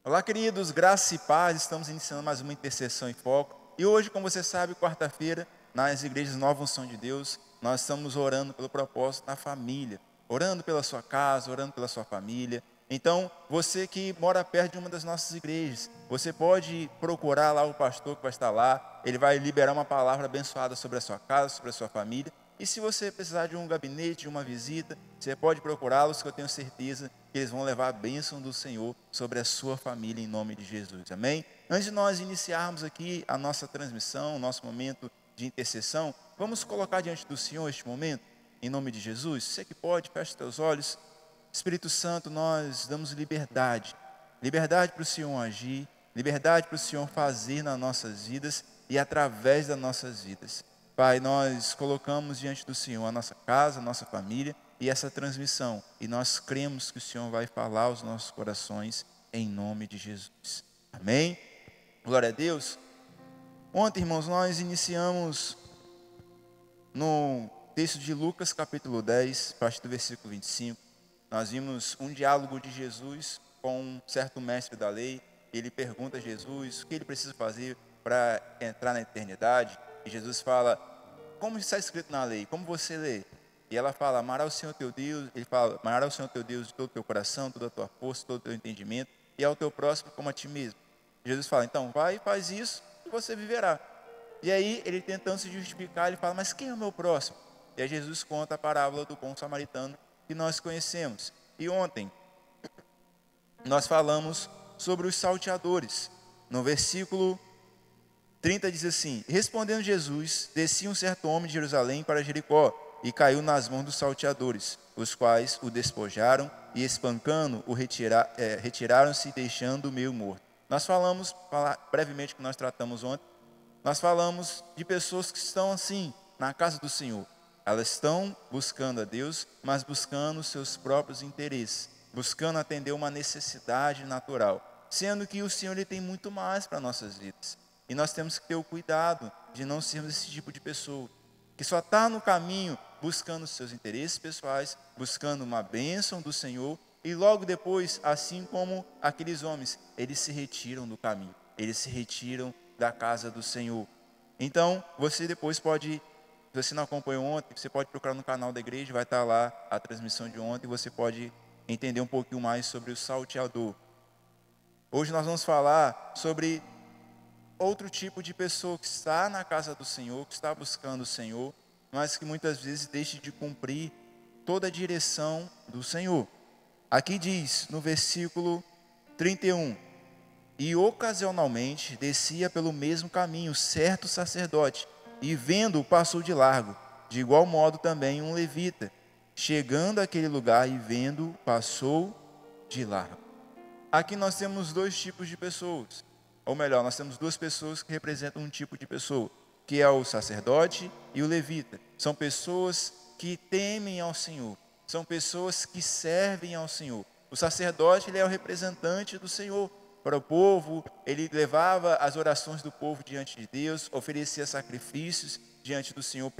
Olá, queridos, graça e paz. Estamos iniciando mais uma intercessão em foco. E hoje, como você sabe, quarta-feira, nas igrejas Nova Unção de Deus, nós estamos orando pelo propósito da família, orando pela sua casa, orando pela sua família. Então, você que mora perto de uma das nossas igrejas, você pode procurar lá o pastor que vai estar lá. Ele vai liberar uma palavra abençoada sobre a sua casa, sobre a sua família. E se você precisar de um gabinete, de uma visita, você pode procurá-los, que eu tenho certeza que eles vão levar a bênção do Senhor sobre a sua família, em nome de Jesus. Amém? Antes de nós iniciarmos aqui a nossa transmissão, o nosso momento de intercessão, vamos colocar diante do Senhor este momento, em nome de Jesus. Você que pode, feche os teus olhos. Espírito Santo, nós damos liberdade para o Senhor agir, liberdade para o Senhor fazer nas nossas vidas e através das nossas vidas. Pai, nós colocamos diante do Senhor a nossa casa, a nossa família e essa transmissão. E nós cremos que o Senhor vai falar aos nossos corações em nome de Jesus. Amém? Glória a Deus. Ontem, irmãos, nós iniciamos no texto de Lucas, capítulo 10, a partir do versículo 25. Nós vimos um diálogo de Jesus com um certo mestre da lei. Ele pergunta a Jesus o que ele precisa fazer para entrar na eternidade. E Jesus fala: como está escrito na lei? Como você lê? E ela fala: amarás o Senhor teu Deus. Ele fala: amarás o Senhor teu Deus de todo o teu coração, toda a tua força, todo o teu entendimento, e ao teu próximo como a ti mesmo. Jesus fala: então vai e faz isso e você viverá. E aí ele, tentando se justificar, ele fala: mas quem é o meu próximo? E aí Jesus conta a parábola do bom samaritano que nós conhecemos. E ontem nós falamos sobre os salteadores. No versículo 30 diz assim: respondendo Jesus, descia um certo homem de Jerusalém para Jericó e caiu nas mãos dos salteadores, os quais o despojaram e, espancando, o retiraram-se, deixando-o meio morto. Nós falamos brevemente, que nós tratamos ontem. Nós falamos de pessoas que estão assim na casa do Senhor. Elas estão buscando a Deus, mas buscando os seus próprios interesses, buscando atender uma necessidade natural, sendo que o Senhor, ele tem muito mais para nossas vidas. E nós temos que ter o cuidado de não sermos esse tipo de pessoa que só está no caminho buscando os seus interesses pessoais, buscando uma bênção do Senhor, e logo depois, assim como aqueles homens, eles se retiram do caminho, eles se retiram da casa do Senhor. Então, você depois pode, se você não acompanhou ontem, você pode procurar no canal da igreja, vai estar lá a transmissão de ontem, e você pode entender um pouquinho mais sobre o salteador. Hoje nós vamos falar sobre outro tipo de pessoa que está na casa do Senhor, que está buscando o Senhor, mas que muitas vezes deixa de cumprir toda a direção do Senhor. Aqui diz, no versículo 31, e ocasionalmente descia pelo mesmo caminho certo sacerdote, e vendo-o passou de largo. De igual modo também um levita, chegando àquele lugar e vendo-o passou de largo. Aqui nós temos dois tipos de pessoas. Ou melhor, nós temos duas pessoas que representam um tipo de pessoa, que é o sacerdote e o levita. São pessoas que temem ao Senhor, são pessoas que servem ao Senhor. O sacerdote, ele é o representante do Senhor para o povo, ele levava as orações do povo diante de Deus, oferecia sacrifícios diante do Senhor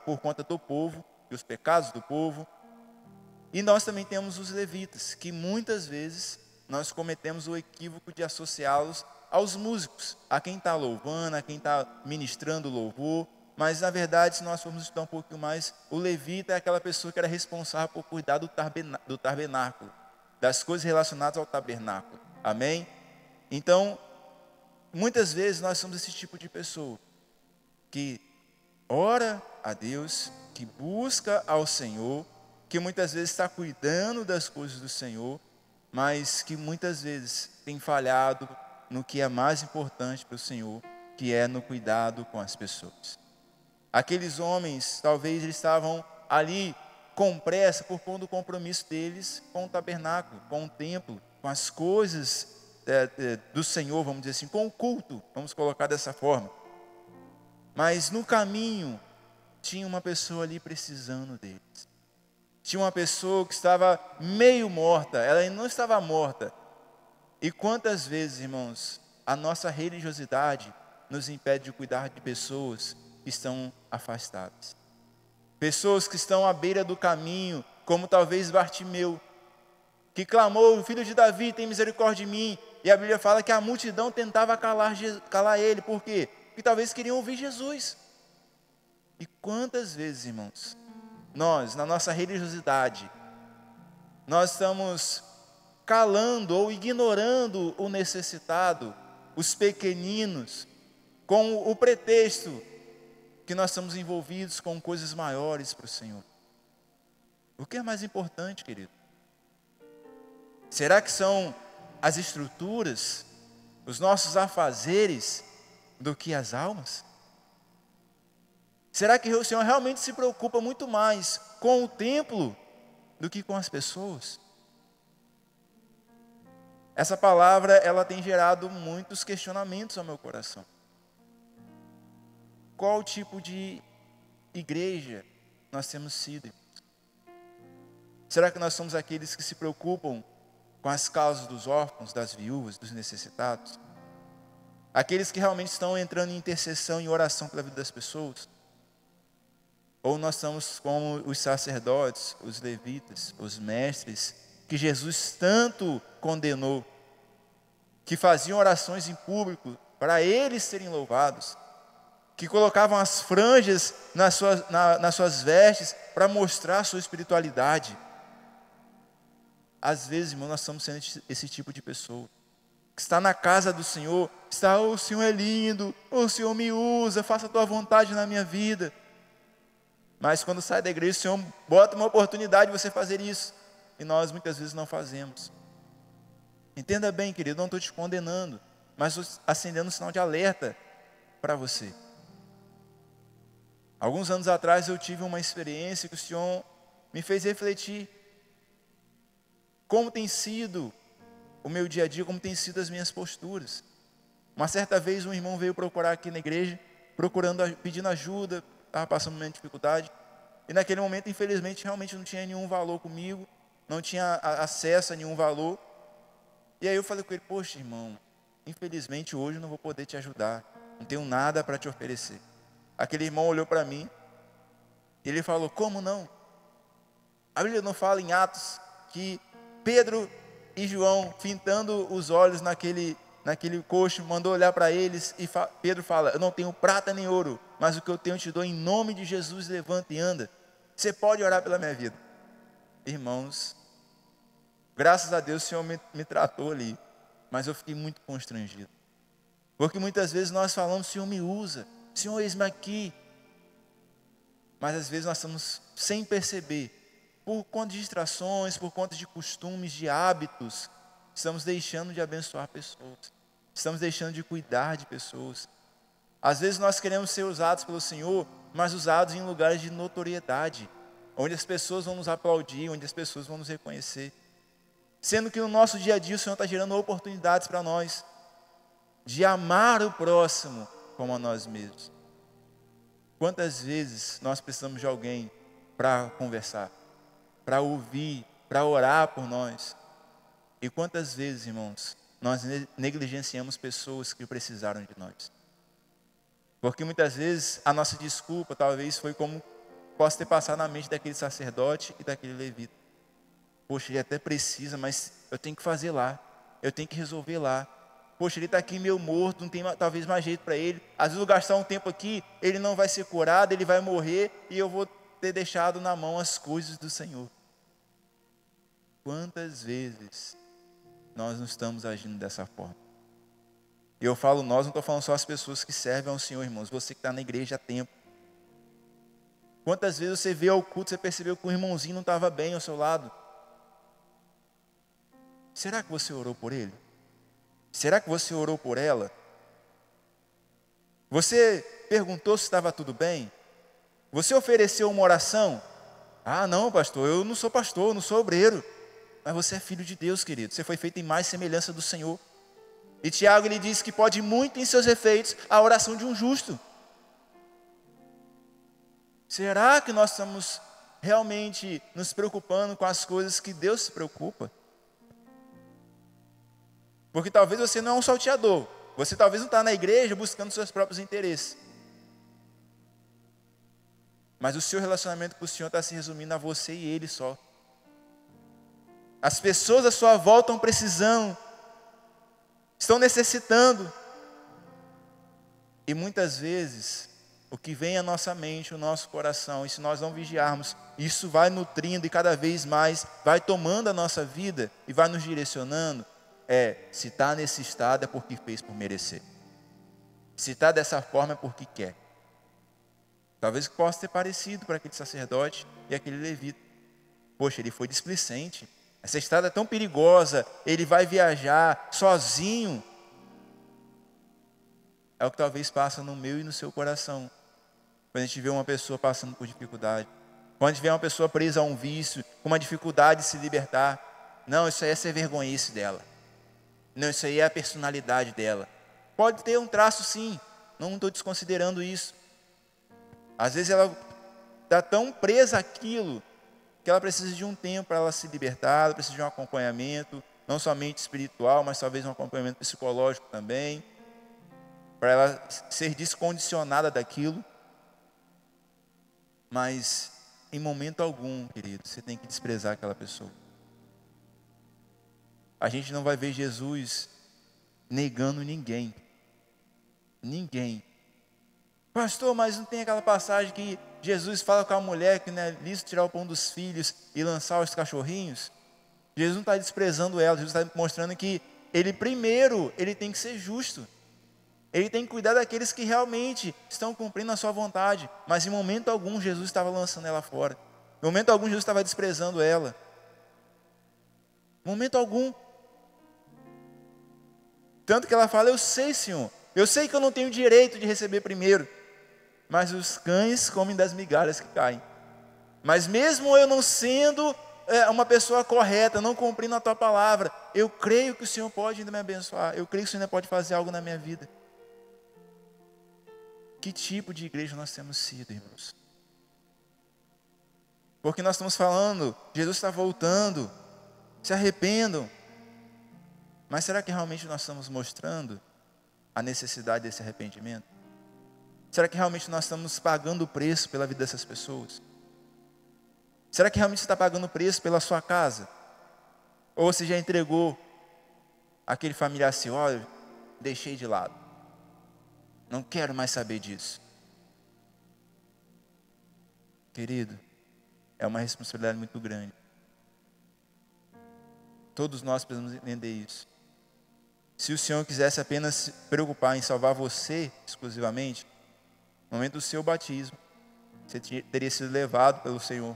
por conta do povo e os pecados do povo. E nós também temos os levitas, que muitas vezes nós cometemos o equívoco de associá-los aos músicos, a quem está louvando, a quem está ministrando louvor. Mas na verdade, se nós formos estudar um pouquinho mais, o levita é aquela pessoa que era responsável por cuidar do tabernáculo, das coisas relacionadas ao tabernáculo. Amém? Então, muitas vezes nós somos esse tipo de pessoa que ora a Deus, que busca ao Senhor, que muitas vezes está cuidando das coisas do Senhor, mas que muitas vezes tem falhado no que é mais importante para o Senhor, que é no cuidado com as pessoas. Aqueles homens, talvez eles estavam ali com pressa por conta do compromisso deles com o tabernáculo, com o templo, com as coisas do Senhor, vamos dizer assim, com o culto, vamos colocar dessa forma. Mas no caminho, tinha uma pessoa ali precisando deles. Tinha uma pessoa que estava meio morta, ela não estava morta. E quantas vezes, irmãos, a nossa religiosidade nos impede de cuidar de pessoas que estão afastadas. Pessoas que estão à beira do caminho, como talvez Bartimeu, que clamou: filho de Davi, tem misericórdia de mim. E a Bíblia fala que a multidão tentava calar ele. Por quê? Porque talvez queriam ouvir Jesus. E quantas vezes, irmãos, nós, na nossa religiosidade, nós estamos calando ou ignorando o necessitado, os pequeninos, com o pretexto que nós estamos envolvidos com coisas maiores para o Senhor. O que é mais importante, querido? Será que são as estruturas, os nossos afazeres, do que as almas? Será que o Senhor realmente se preocupa muito mais com o templo do que com as pessoas? Essa palavra, ela tem gerado muitos questionamentos ao meu coração. Qual tipo de igreja nós temos sido? Será que nós somos aqueles que se preocupam com as causas dos órfãos, das viúvas, dos necessitados? Aqueles que realmente estão entrando em intercessão e oração pela vida das pessoas? Ou nós somos como os sacerdotes, os levitas, os mestres, que Jesus tanto condenou, que faziam orações em público para eles serem louvados, que colocavam as franjas nas suas vestes para mostrar a sua espiritualidade? Às vezes, irmão, nós estamos sendo esse tipo de pessoa, que está na casa do Senhor, o Senhor é lindo, o Senhor me usa, faça a tua vontade na minha vida. Mas quando sai da igreja, o Senhor bota uma oportunidade de você fazer isso, e nós muitas vezes não fazemos. Entenda bem, querido, não estou te condenando, mas estou acendendo um sinal de alerta para você. Alguns anos atrás eu tive uma experiência que o Senhor me fez refletir. Como tem sido o meu dia a dia, como tem sido as minhas posturas. Uma certa vez um irmão veio procurar aqui na igreja, pedindo ajuda, estava passando uma dificuldade. E naquele momento, infelizmente, realmente não tinha nenhum valor comigo, não tinha acesso a nenhum valor. E aí eu falei com ele, poxa irmão, infelizmente hoje eu não vou poder te ajudar, não tenho nada para te oferecer. Aquele irmão olhou para mim, e ele falou, como não? A Bíblia não fala em Atos que Pedro e João, fintando os olhos naquele coxo, mandou olhar para eles, e Pedro fala, eu não tenho prata nem ouro, mas o que eu tenho eu te dou, em nome de Jesus, levanta e anda. Você pode orar pela minha vida. Irmãos, graças a Deus o Senhor me tratou ali, mas eu fiquei muito constrangido. Porque muitas vezes nós falamos, Senhor me usa, Senhor eis-me aqui. Mas às vezes nós estamos sem perceber, por conta de distrações, por conta de costumes, de hábitos, estamos deixando de abençoar pessoas, estamos deixando de cuidar de pessoas. Às vezes nós queremos ser usados pelo Senhor, mas usados em lugares de notoriedade, onde as pessoas vão nos aplaudir, onde as pessoas vão nos reconhecer. Sendo que no nosso dia a dia o Senhor está gerando oportunidades para nós, de amar o próximo como a nós mesmos. Quantas vezes nós precisamos de alguém para conversar, para ouvir, para orar por nós? E quantas vezes, irmãos, nós negligenciamos pessoas que precisaram de nós? Porque muitas vezes a nossa desculpa talvez foi como possa ter passado na mente daquele sacerdote e daquele levita. Poxa, ele até precisa, mas eu tenho que fazer lá, eu tenho que resolver lá. Poxa, ele está aqui meio morto, não tem talvez mais jeito para ele. Às vezes eu gastar um tempo aqui, ele não vai ser curado, ele vai morrer e eu vou ter deixado na mão as coisas do Senhor. Quantas vezes nós não estamos agindo dessa forma? E eu falo nós, não estou falando só as pessoas que servem ao Senhor, irmãos. Você que está na igreja há tempo. Quantas vezes você veio ao culto, você percebeu que o irmãozinho não estava bem ao seu lado? Será que você orou por ele? Será que você orou por ela? Você perguntou se estava tudo bem? Você ofereceu uma oração? Ah, não, pastor, eu não sou pastor, eu não sou obreiro. Mas você é filho de Deus, querido. Você foi feito em mais semelhança do Senhor. E Tiago, ele diz que pode muito em seus efeitos a oração de um justo. Será que nós estamos realmente nos preocupando com as coisas que Deus se preocupa? Porque talvez você não é um salteador. Você talvez não está na igreja buscando seus próprios interesses. Mas o seu relacionamento com o Senhor está se resumindo a você e Ele só. As pessoas à sua volta estão precisando estão necessitando. E muitas vezes, o que vem à nossa mente, o nosso coração, e se nós não vigiarmos, isso vai nutrindo e cada vez mais vai tomando a nossa vida e vai nos direcionando. Se está nesse estado é porque fez por merecer. Se está dessa forma é porque quer. Talvez possa ter parecido para aquele sacerdote e aquele levita. Poxa, ele foi displicente. Essa estrada é tão perigosa, ele vai viajar sozinho. É o que talvez passa no meu e no seu coração. Quando a gente vê uma pessoa passando por dificuldade. Quando a gente vê uma pessoa presa a um vício, com uma dificuldade de se libertar. Não, isso aí é ser vergonhice dela. Não, isso aí é a personalidade dela. Pode ter um traço sim, não estou desconsiderando isso. Às vezes ela está tão presa àquilo, que ela precisa de um tempo para ela se libertar, ela precisa de um acompanhamento, não somente espiritual, mas talvez um acompanhamento psicológico também, para ela ser descondicionada daquilo. Mas em momento algum, querido, você tem que desprezar aquela pessoa. A gente não vai ver Jesus negando ninguém. Ninguém. Pastor, mas não tem aquela passagem que Jesus fala com a mulher que não é lícito tirar o pão dos filhos e lançar os cachorrinhos? Jesus não está desprezando ela, Jesus está mostrando que ele primeiro, ele tem que ser justo. Ele tem que cuidar daqueles que realmente estão cumprindo a sua vontade. Mas em momento algum Jesus estava lançando ela fora. Em momento algum Jesus estava desprezando ela. Em momento algum. Tanto que ela fala, eu sei, Senhor, eu sei que eu não tenho direito de receber primeiro, mas os cães comem das migalhas que caem. Mas mesmo eu não sendo uma pessoa correta, não cumprindo a tua palavra, eu creio que o Senhor pode ainda me abençoar, eu creio que o Senhor ainda pode fazer algo na minha vida. Que tipo de igreja nós temos sido, irmãos? Porque nós estamos falando, Jesus está voltando, se arrependam. Mas será que realmente nós estamos mostrando a necessidade desse arrependimento? Será que realmente nós estamos pagando o preço pela vida dessas pessoas? Será que realmente você está pagando o preço pela sua casa? Ou você já entregou aquele familiar assim, olha, deixei de lado. Não quero mais saber disso. Querido, é uma responsabilidade muito grande. Todos nós precisamos entender isso. Se o Senhor quisesse apenas se preocupar em salvar você exclusivamente, no momento do seu batismo, você teria sido levado pelo Senhor.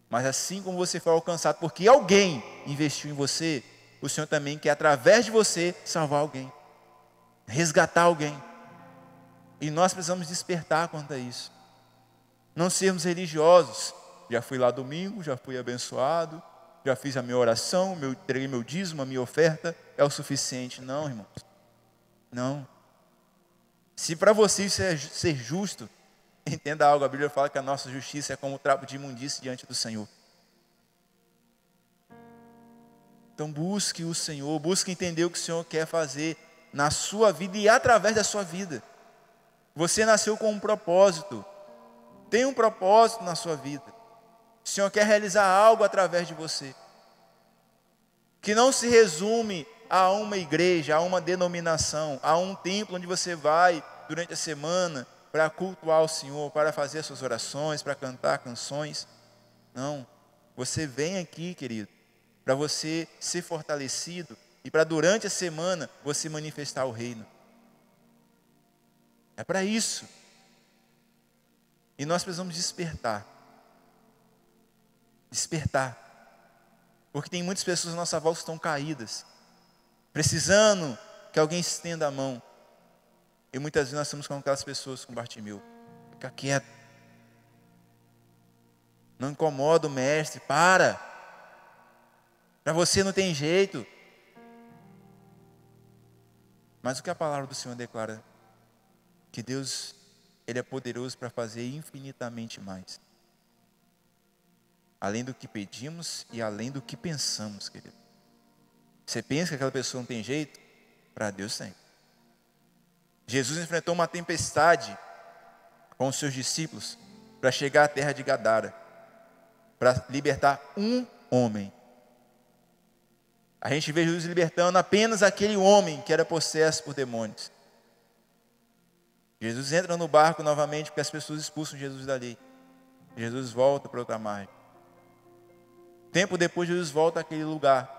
Mas assim como você foi alcançado, porque alguém investiu em você, o Senhor também quer, através de você, salvar alguém, resgatar alguém. E nós precisamos despertar quanto a isso. Não sermos religiosos. Já fui lá domingo, já fui abençoado, já fiz a minha oração, entreguei meu dízimo, a minha oferta, é o suficiente. Não, irmãos. Não. Se para você isso é ser justo, entenda algo, a Bíblia fala que a nossa justiça é como o trapo de imundície diante do Senhor. Então busque o Senhor, busque entender o que o Senhor quer fazer na sua vida e através da sua vida. Você nasceu com um propósito, tem um propósito na sua vida. O Senhor quer realizar algo através de você, que não se resume a uma igreja, a uma denominação, a um templo onde você vai durante a semana para cultuar o Senhor, para fazer as suas orações, para cantar canções. Não, você vem aqui, querido, para você ser fortalecido e para durante a semana você manifestar o reino. É para isso. E nós precisamos despertar. Despertar. Porque tem muitas pessoas à nossa volta que estão caídas, precisando que alguém estenda a mão. E muitas vezes nós estamos com aquelas pessoas com Bartimeu. Fica quieto. Não incomoda o mestre, para. Para você não tem jeito. Mas o que a palavra do Senhor declara? Que Deus, Ele é poderoso para fazer infinitamente mais. Além do que pedimos e além do que pensamos, querido. Você pensa que aquela pessoa não tem jeito? Para Deus tem. Jesus enfrentou uma tempestade com os seus discípulos para chegar à terra de Gadara, para libertar um homem. A gente vê Jesus libertando apenas aquele homem que era possesso por demônios. Jesus entra no barco novamente porque as pessoas expulsam Jesus dali. Jesus volta para outra margem. Tempo depois, Jesus volta àquele lugar.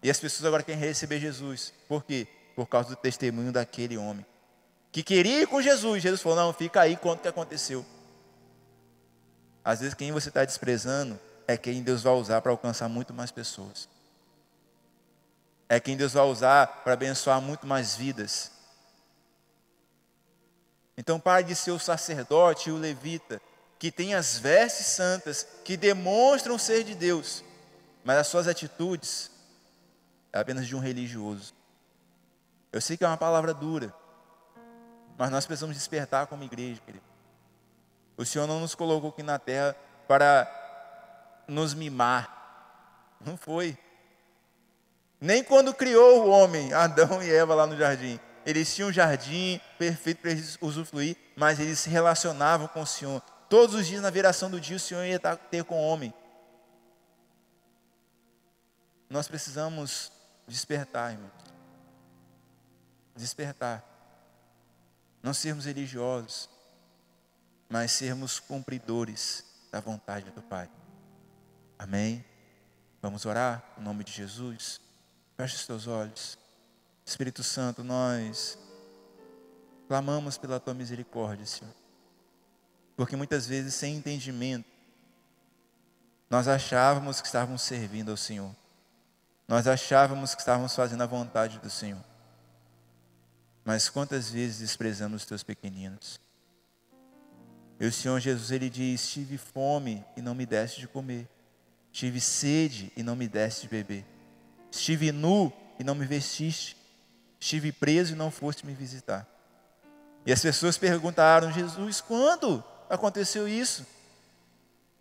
E as pessoas agora querem receber Jesus. Por quê? Por causa do testemunho daquele homem que queria ir com Jesus. Jesus falou, não, fica aí, conta o que aconteceu. Às vezes quem você está desprezando é quem Deus vai usar para alcançar muito mais pessoas. É quem Deus vai usar para abençoar muito mais vidas. Então pare de ser o sacerdote e o levita, que tem as vestes santas, que demonstram ser de Deus, mas as suas atitudes é apenas de um religioso. Eu sei que é uma palavra dura, mas nós precisamos despertar como igreja, querido. O Senhor não nos colocou aqui na terra para nos mimar. Não foi. Nem quando criou o homem, Adão e Eva lá no jardim. Eles tinham um jardim perfeito para eles usufruir, mas eles se relacionavam com o Senhor. Todos os dias, na viração do dia, o Senhor ia ter com o homem. Nós precisamos despertar, irmãos. Despertar. Não sermos religiosos, mas sermos cumpridores da vontade do Pai. Amém? Vamos orar em nome de Jesus? Feche os teus olhos. Espírito Santo, nós clamamos pela Tua misericórdia, Senhor. Porque muitas vezes, sem entendimento, nós achávamos que estávamos servindo ao Senhor. Nós achávamos que estávamos fazendo a vontade do Senhor. Mas quantas vezes desprezamos os Teus pequeninos? E o Senhor Jesus, Ele diz, tive fome e não me deste de comer. Tive sede e não me deste de beber. Estive nu e não me vestiste. Estive preso e não foste me visitar. E as pessoas perguntaram, Jesus, quando aconteceu isso?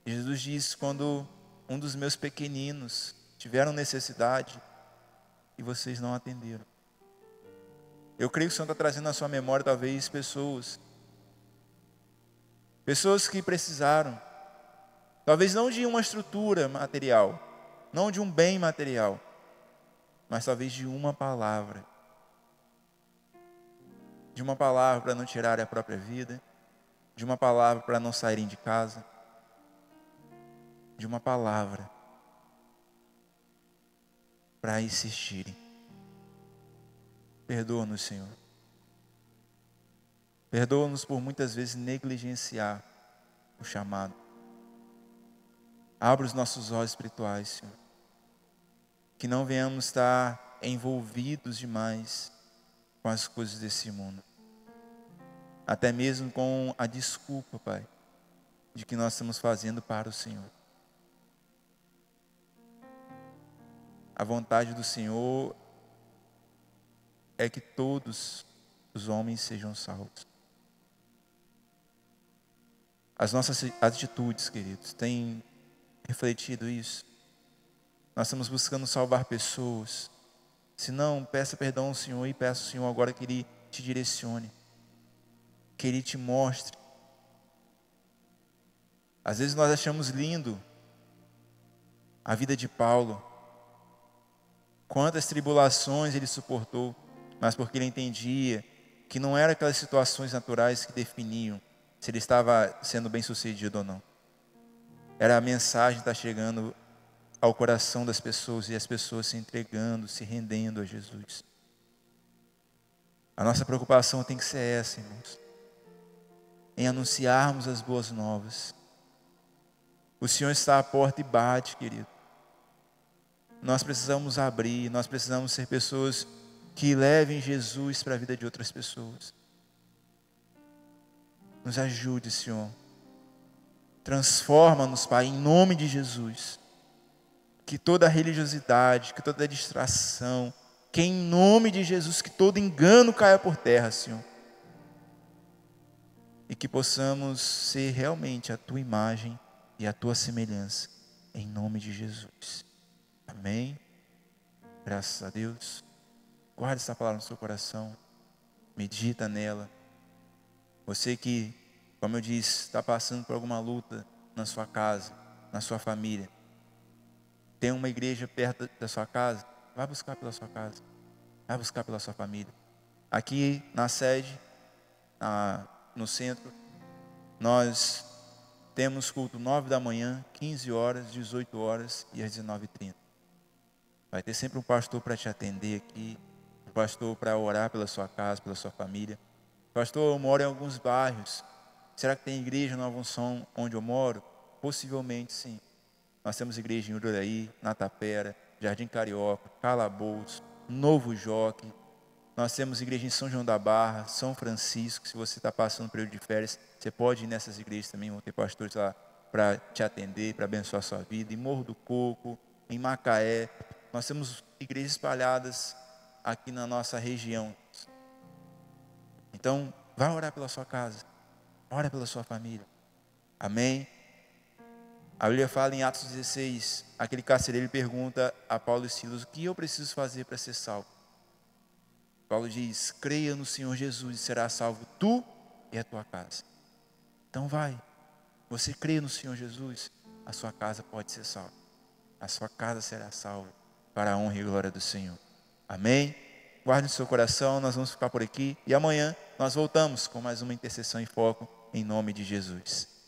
E Jesus disse, quando um dos meus pequeninos tiveram necessidade e vocês não atenderam. Eu creio que o Senhor está trazendo na sua memória talvez pessoas que precisaram, talvez não de uma estrutura material, não de um bem material, mas talvez de uma palavra. De uma palavra para não tirarem a própria vida, de uma palavra para não saírem de casa, de uma palavra para insistirem. Perdoa-nos, Senhor. Perdoa-nos por muitas vezes negligenciar o chamado. Abra os nossos olhos espirituais, Senhor. Que não venhamos estar envolvidos demais com as coisas desse mundo. Até mesmo com a desculpa, Pai, de que nós estamos fazendo para o Senhor. A vontade do Senhor é que todos os homens sejam salvos. As nossas atitudes, queridos, têm refletido isso. Nós estamos buscando salvar pessoas. Se não, peça perdão ao Senhor e peça ao Senhor agora que Ele te direcione, que Ele te mostre. Às vezes nós achamos lindo a vida de Paulo, quantas tribulações ele suportou, mas porque ele entendia que não eram aquelas situações naturais que definiam se ele estava sendo bem sucedido ou não. Era a mensagem que está chegando ao coração das pessoas e as pessoas se entregando, se rendendo a Jesus. A nossa preocupação tem que ser essa, irmãos, em anunciarmos as boas novas. O Senhor está à porta e bate, querido. Nós precisamos abrir, nós precisamos ser pessoas que levem Jesus para a vida de outras pessoas. Nos ajude, Senhor. Transforma-nos, Pai, em nome de Jesus. Que toda religiosidade, que toda distração, que em nome de Jesus, que todo engano caia por terra, Senhor. E que possamos ser realmente a Tua imagem e a Tua semelhança, em nome de Jesus. Amém. Graças a Deus. Guarde essa palavra no seu coração. Medita nela. Você que, como eu disse, está passando por alguma luta na sua casa, na sua família. Tem uma igreja perto da sua casa? Vai buscar pela sua casa. Vai buscar pela sua família. Aqui na sede, no centro, nós temos culto 9 da manhã, 15 horas, 18 horas e às 19h30. Vai ter sempre um pastor para te atender aqui, um pastor para orar pela sua casa, pela sua família. Pastor, eu moro em alguns bairros. Será que tem igreja Nova Unção onde eu moro? Possivelmente sim. Nós temos igreja em Ururaí, na Tapera, Jardim Carioca, Calabouço, Novo Jockey. Nós temos igreja em São João da Barra, São Francisco. Se você está passando um período de férias, você pode ir nessas igrejas também. Vão ter pastores lá para te atender, para abençoar a sua vida. Em Morro do Coco, em Macaé. Nós temos igrejas espalhadas aqui na nossa região. Então, vai orar pela sua casa. Ora pela sua família. Amém? A Bíblia fala em Atos 16, aquele carcereiro pergunta a Paulo e Silas: o que eu preciso fazer para ser salvo? Paulo diz: creia no Senhor Jesus e será salvo tu e a tua casa. Então vai, você crê no Senhor Jesus, a sua casa pode ser salva. A sua casa será salva para a honra e glória do Senhor. Amém? Guarde no seu coração, nós vamos ficar por aqui e amanhã nós voltamos com mais uma intercessão em foco em nome de Jesus.